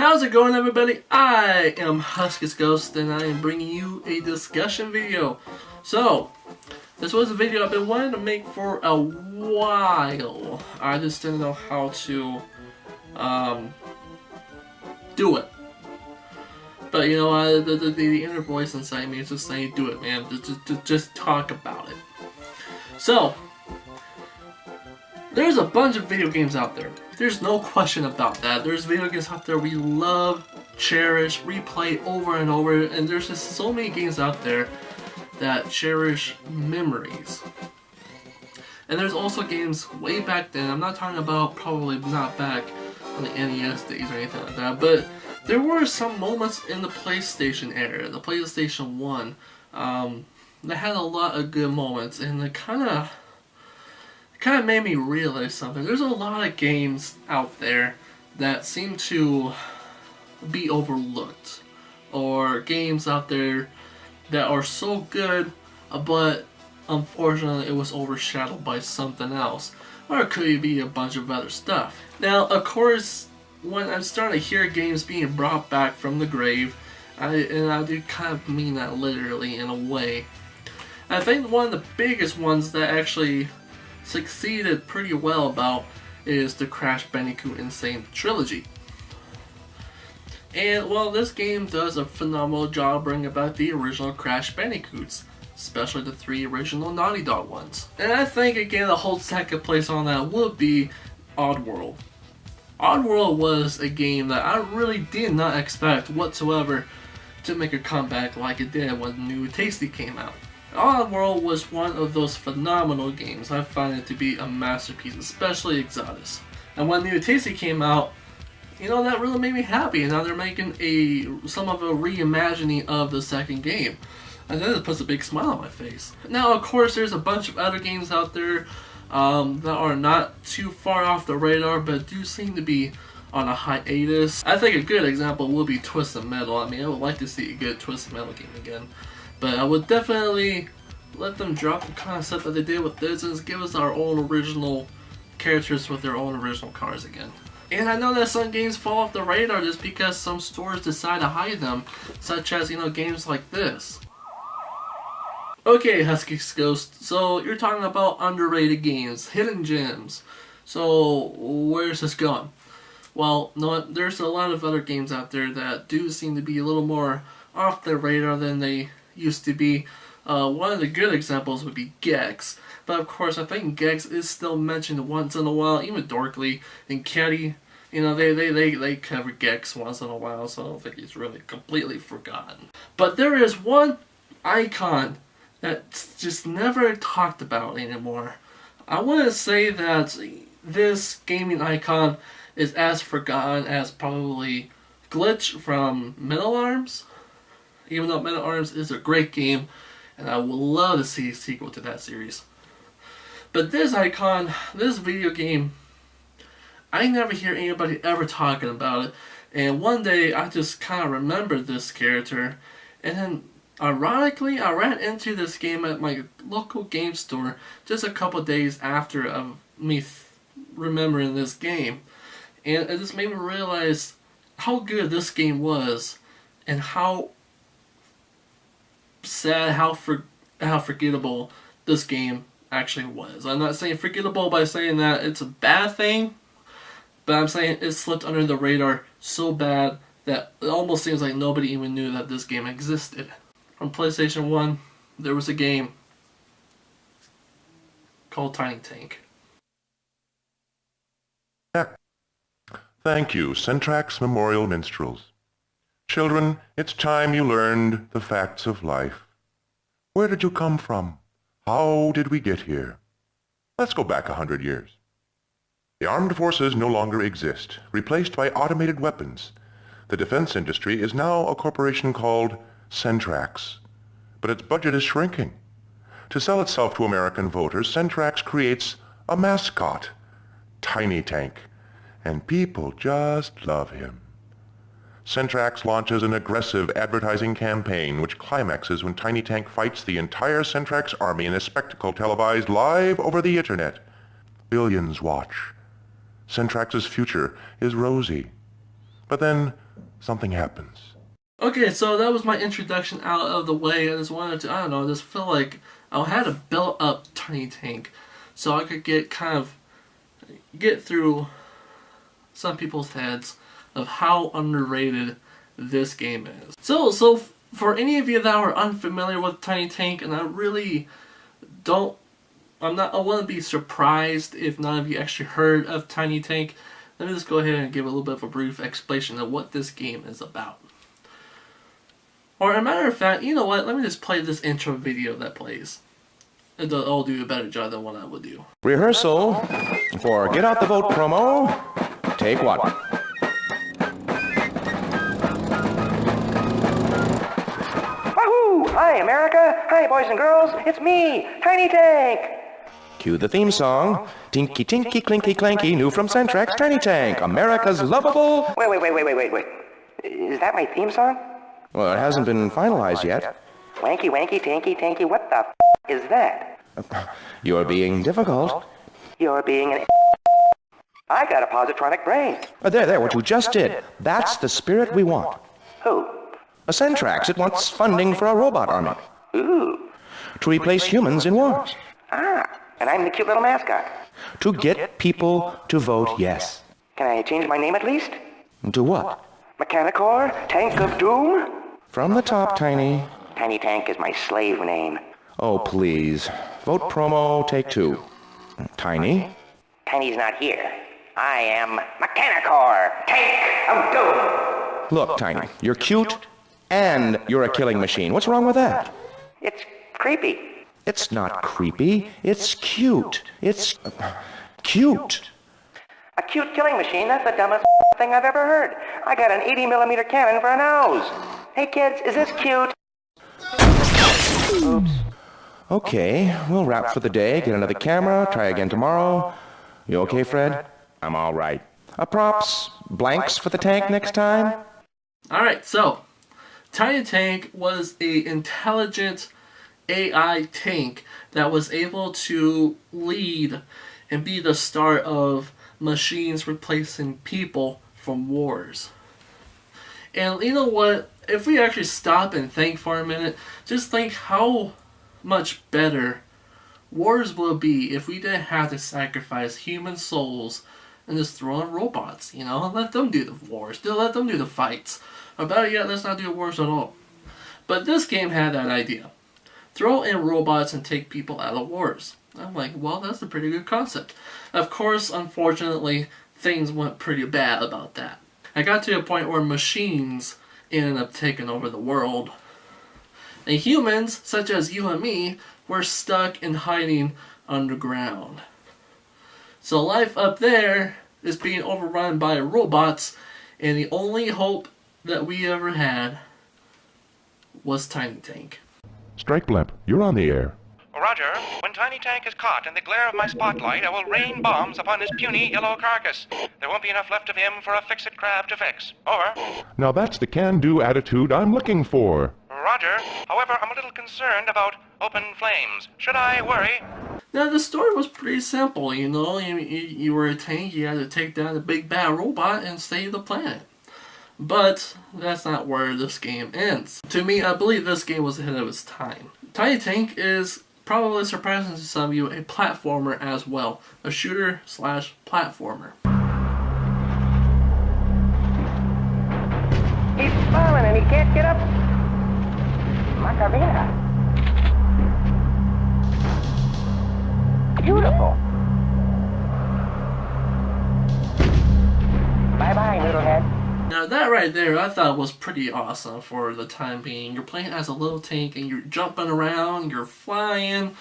How's it going, everybody? I am Huskus Ghost and I am bringing you a discussion video. So, this was a video I've been wanting to make for a while. I just didn't know how to do it. But you know, the inner voice inside me is just saying, do it, man. Just talk about it. So, there's a bunch of video games out there. There's no question about that. There's video games out there we love, cherish, replay over and over, and there's just so many games out there that cherish memories. And there's also games way back then. I'm not talking about probably not back on the NES days or anything like that, but there were some moments in the PlayStation era, the PlayStation 1, that had a lot of good moments, and it kind of made me realize something. There's a lot of games out there that seem to be overlooked, or games out there that are so good, but unfortunately it was overshadowed by something else, or it could be a bunch of other stuff. Now, of course, when I'm starting to hear games being brought back from the grave, and I do kind of mean that literally in a way, I think one of the biggest ones that actually succeeded pretty well about is the Crash Bandicoot N. Sane Trilogy. And well, this game does a phenomenal job bringing about the original Crash Bandicoots, especially the 3 original Naughty Dog ones. And I think again the whole second place on that would be Oddworld. Oddworld was a game that I really did not expect whatsoever to make a comeback like it did when New Tasty came out. Oddworld was one of those phenomenal games. I find it to be a masterpiece, especially Exodus. And when New Tasty came out, you know, that really made me happy. And now they're making some of a reimagining of the second game. And that just puts a big smile on my face. Now, of course, there's a bunch of other games out there that are not too far off the radar, but do seem to be on a hiatus. I think a good example would be Twisted Metal. I mean, I would like to see a good Twisted Metal game again. But I would definitely let them drop the concept that they did with this and give us our own original characters with their own original cars again. And I know that some games fall off the radar just because some stores decide to hide them, such as, you know, games like this. Okay, Husky's Ghost, so you're talking about underrated games, hidden gems. So where's this going? Well, no, there's a lot of other games out there that do seem to be a little more off the radar than they used to be. One of the good examples would be Gex, but of course I think Gex is still mentioned once in a while. Even Dorkly and Caddy, you know, they cover Gex once in a while, so I don't think he's really completely forgotten. But there is one icon that's just never talked about anymore. I want to say that this gaming icon is as forgotten as probably Glitch from Metal Arms. Even though Metal Arms is a great game, and I would love to see a sequel to that series. But this icon, this video game, I never hear anybody ever talking about it. And one day I just kind of remembered this character, and then ironically I ran into this game at my local game store just a couple days after of me remembering this game. And it just made me realize how good this game was, and how sad, how forgettable this game actually was. I'm not saying forgettable by saying that it's a bad thing, but I'm saying it slipped under the radar so bad that it almost seems like nobody even knew that this game existed. On PlayStation 1, there was a game called Tiny Tank. Thank you, Centrax Memorial Minstrels. Children, it's time you learned the facts of life. Where did you come from? How did we get here? Let's go back 100 years. The armed forces no longer exist, replaced by automated weapons. The defense industry is now a corporation called Centrax, but its budget is shrinking. To sell itself to American voters, Centrax creates a mascot, Tiny Tank, and people just love him. Centrax launches an aggressive advertising campaign which climaxes when Tiny Tank fights the entire Centrax army in a spectacle televised live over the internet. Billions watch. Centrax's future is rosy. But then something happens. Okay, so that was my introduction out of the way. I just wanted to, I don't know, just feel like I had to build up Tiny Tank so I could get through some people's heads of how underrated this game is. So for any of you that are unfamiliar with Tiny Tank, and I wouldn't be surprised if none of you actually heard of Tiny Tank. Let me just go ahead and give a little bit of a brief explanation of what this game is about. Or, as a matter of fact, you know what? Let me just play this intro video that plays. It'll do a better job than what I would do. Rehearsal for Get Out the Vote promo. Take one. Wahoo! Hi, America! Hi, boys and girls! It's me, Tiny Tank! Cue the theme song. Tinky Tinky Clinky Clanky, new from Centrex, Tiny Tank, America's lovable... Wait. Is that my theme song? Well, it hasn't been finalized yet. Wanky, wanky, tanky, tanky, what the is that? You're being difficult. You're being an I got a positronic brain. There, what you just did. That's the spirit we want. Who? A Centrex, it wants funding for a robot army. Ooh. To replace humans in wars. Ah, and I'm the cute little mascot. To get people to vote yes. Can I change my name at least? To what? Mechanicore? Tank of Doom? From the top, Tiny. Tiny Tank is my slave name. Oh, please. Vote promo, take two. Tiny? Tiny's not here. I am Mechanicore, Tank of Doom. Look, Tiny, you're cute and you're a killing machine. What's wrong with that? It's creepy. It's not creepy. It's cute. It's cute. A cute killing machine? That's the dumbest thing I've ever heard. I got an 80mm cannon for a nose. Hey kids, is this cute? Oops. Okay, we'll wrap for the day, get another camera, try again tomorrow. You okay, Fred? I'm all right. Props, blanks for the tank next time? Alright, so Tiny Tank was an intelligent AI tank that was able to lead and be the start of machines replacing people from wars. And you know what? If we actually stop and think for a minute, just think how much better wars will be if we didn't have to sacrifice human souls and just throw in robots, you know? Let them do the wars. Let them do the fights. Or better yet, let's not do wars at all. But this game had that idea. Throw in robots and take people out of wars. I'm like, well, that's a pretty good concept. Of course, unfortunately, things went pretty bad about that. I got to a point where machines ended up taking over the world. And humans, such as you and me, were stuck in hiding underground. So life up there is being overrun by robots, and the only hope that we ever had was Tiny Tank. Strike Blimp, you're on the air. Roger, when Tiny Tank is caught in the glare of my spotlight, I will rain bombs upon his puny yellow carcass. There won't be enough left of him for a fix-it crab to fix. Over. Now that's the can-do attitude I'm looking for. Roger, however, I'm a little concerned about open flames. Should I worry? Now the story was pretty simple, you know. You were a tank, you had to take down the big bad robot and save the planet. But that's not where this game ends. To me, I believe this game was ahead of its time. Tiny Tank is, probably surprising to some of you, a platformer as well. A shooter/platformer. He's falling and he can't get up. Macarena. Beautiful. Bye-bye, noodlehead. Now that right there, I thought was pretty awesome for the time being. You're playing as a little tank and you're jumping around, you're flying,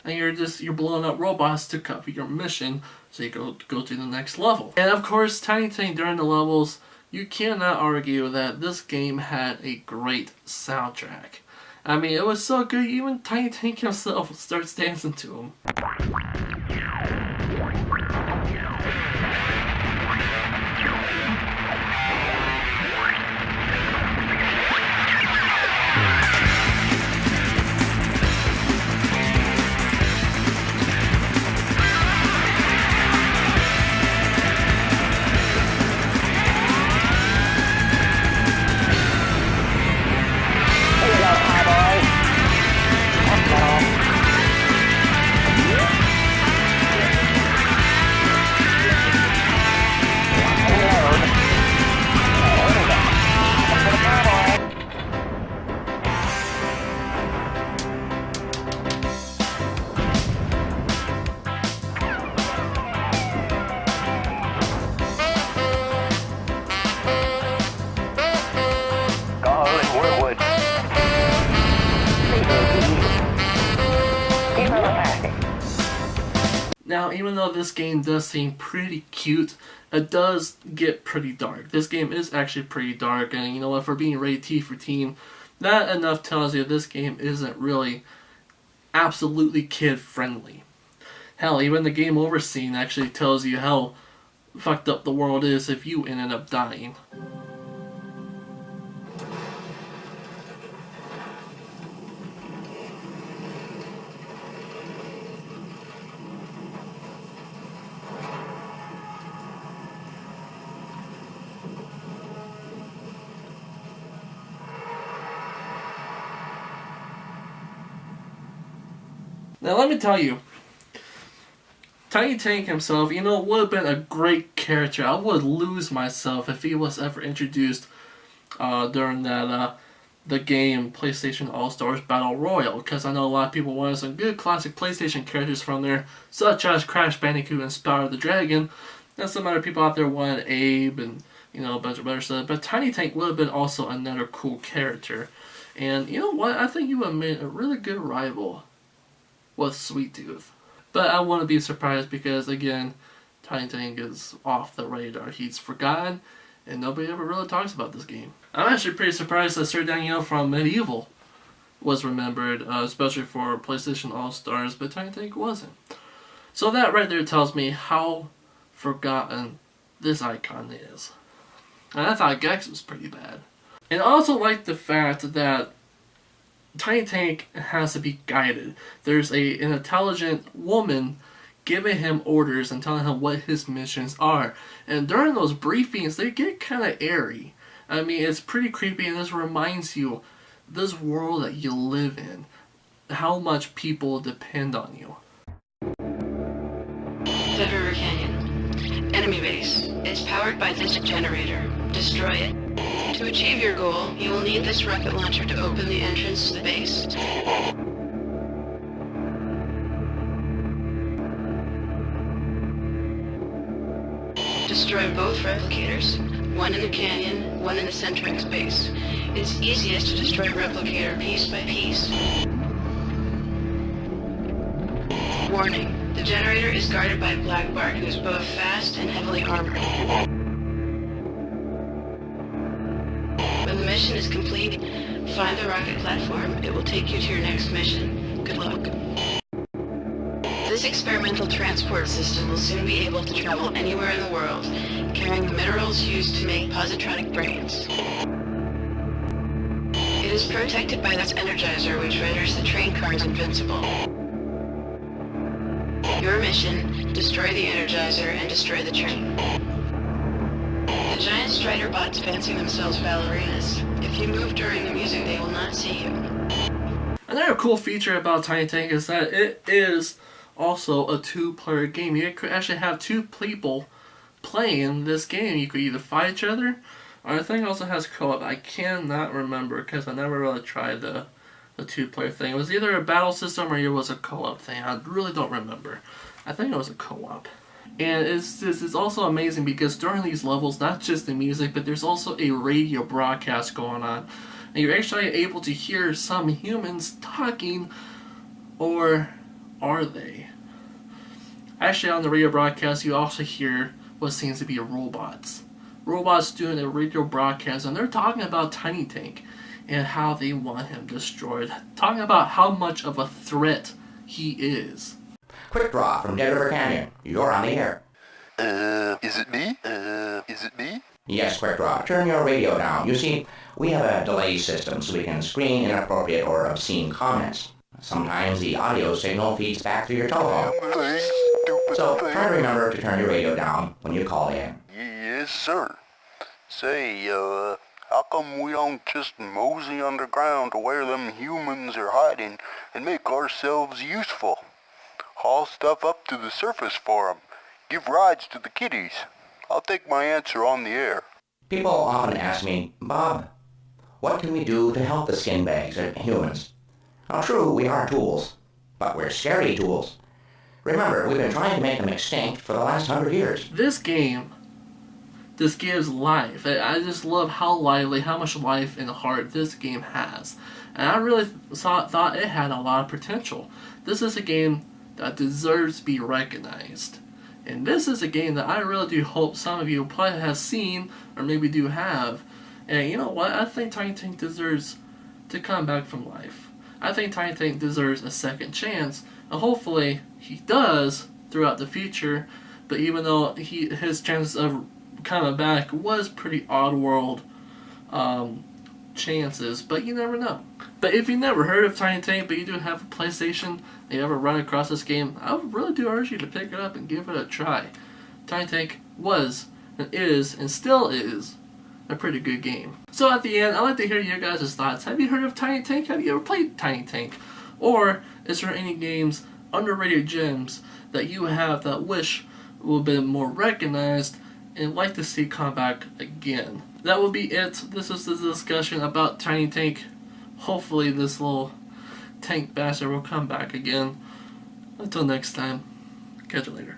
and you're blowing up robots to cover your mission so you go to the next level. And of course, Tiny Tank during the levels, you cannot argue that this game had a great soundtrack. I mean, it was so good, even Tiny Tank himself starts dancing to him. Now, even though this game does seem pretty cute, it does get pretty dark. This game is actually pretty dark, and you know what, for being rated T for teen, that enough tells you this game isn't really absolutely kid-friendly. Hell, even the game over scene actually tells you how fucked up the world is if you ended up dying. Now let me tell you, Tiny Tank himself, you know, would have been a great character. I would lose myself if he was ever introduced during that the game PlayStation All-Stars Battle Royale, because I know a lot of people wanted some good classic PlayStation characters from there, such as Crash Bandicoot and Spyro the Dragon, and some other people out there wanted Abe and, you know, a bunch of other stuff. But Tiny Tank would have been also another cool character. And you know what? I think he would have made a really good rival with Sweet Tooth. But I wouldn't be surprised because, again, Tiny Tank is off the radar. He's forgotten, and nobody ever really talks about this game. I'm actually pretty surprised that Sir Daniel from Medieval was remembered, especially for PlayStation All-Stars, but Tiny Tank wasn't. So that right there tells me how forgotten this icon is. And I thought Gex was pretty bad. And I also like the fact that Tiny Tank has to be guided. There's an intelligent woman giving him orders and telling him what his missions are. And during those briefings, they get kind of airy. I mean, it's pretty creepy, and this reminds you this world that you live in, how much people depend on you. Dead River Canyon. Enemy base. It's powered by this generator. Destroy it. To achieve your goal, you will need this rocket launcher to open the entrance to the base. Destroy both replicators. One in the canyon, one in the Centrex base. It's easiest to destroy replicator piece by piece. Warning. The generator is guarded by Black Bart, who is both fast and heavily armored. When the mission is complete, find the rocket platform. It will take you to your next mission. Good luck. This experimental transport system will soon be able to travel anywhere in the world, carrying the minerals used to make positronic brains. It is protected by this energizer, which renders the train cars invincible. Your mission, destroy the energizer and destroy the train. The giant Strider bots fancy themselves ballerinas. If you move during the music, they will not see you. Another cool feature about Tiny Tank is that it is also a two-player game. You could actually have two people playing this game. You could either fight each other, or I think it also has co-op. I cannot remember because I never really tried the two-player thing. It was either a battle system or it was a co-op thing. I really don't remember. I think it was a co-op. And it's also amazing because during these levels, not just the music, but there's also a radio broadcast going on. And you're actually able to hear some humans talking, or are they? Actually, on the radio broadcast, you also hear what seems to be robots. Robots doing a radio broadcast, and they're talking about Tiny Tank and how they want him destroyed. Talking about how much of a threat he is. Quick Draw from Dead River Canyon. You're on the air. Is it me? Is it me? Yes, Quick Draw. Turn your radio down. You see, we have a delay system so we can screen inappropriate or obscene comments. Sometimes the audio signal feeds back to your telephone. So try to remember to turn your radio down when you call in. Yes, sir. Say, how come we don't just mosey underground to where them humans are hiding and make ourselves useful? Haul stuff up to the surface for 'em. Give rides to the kiddies. I'll take my answer on the air. People often ask me, Bob, what can we do to help the skin bags and humans? Now true, we are tools, but we're scary tools. Remember, we've been trying to make them extinct for the last 100 years. This game just gives life. I just love how lively, how much life and heart this game has. And I really thought it had a lot of potential. This is a game that deserves to be recognized. And this is a game that I really do hope some of you probably have seen, or maybe do have. And you know what? I think Tiny Tank deserves to come back from life. I think Tiny Tank deserves a second chance, and hopefully he does throughout the future. But even though his chances of coming back was pretty Oddworld chances, but you never know. But if you never heard of Tiny Tank, but you do have a PlayStation, and you ever run across this game, I really do urge you to pick it up and give it a try. Tiny Tank was, and is, and still is, a pretty good game. So at the end, I'd like to hear your guys' thoughts. Have you heard of Tiny Tank? Have you ever played Tiny Tank? Or is there any games, underrated gems, that you have that wish would have been more recognized and like to see come back again? That will be it. This is the discussion about Tiny Tank. Hopefully this little tank bastard will come back again. Until next time, catch you later.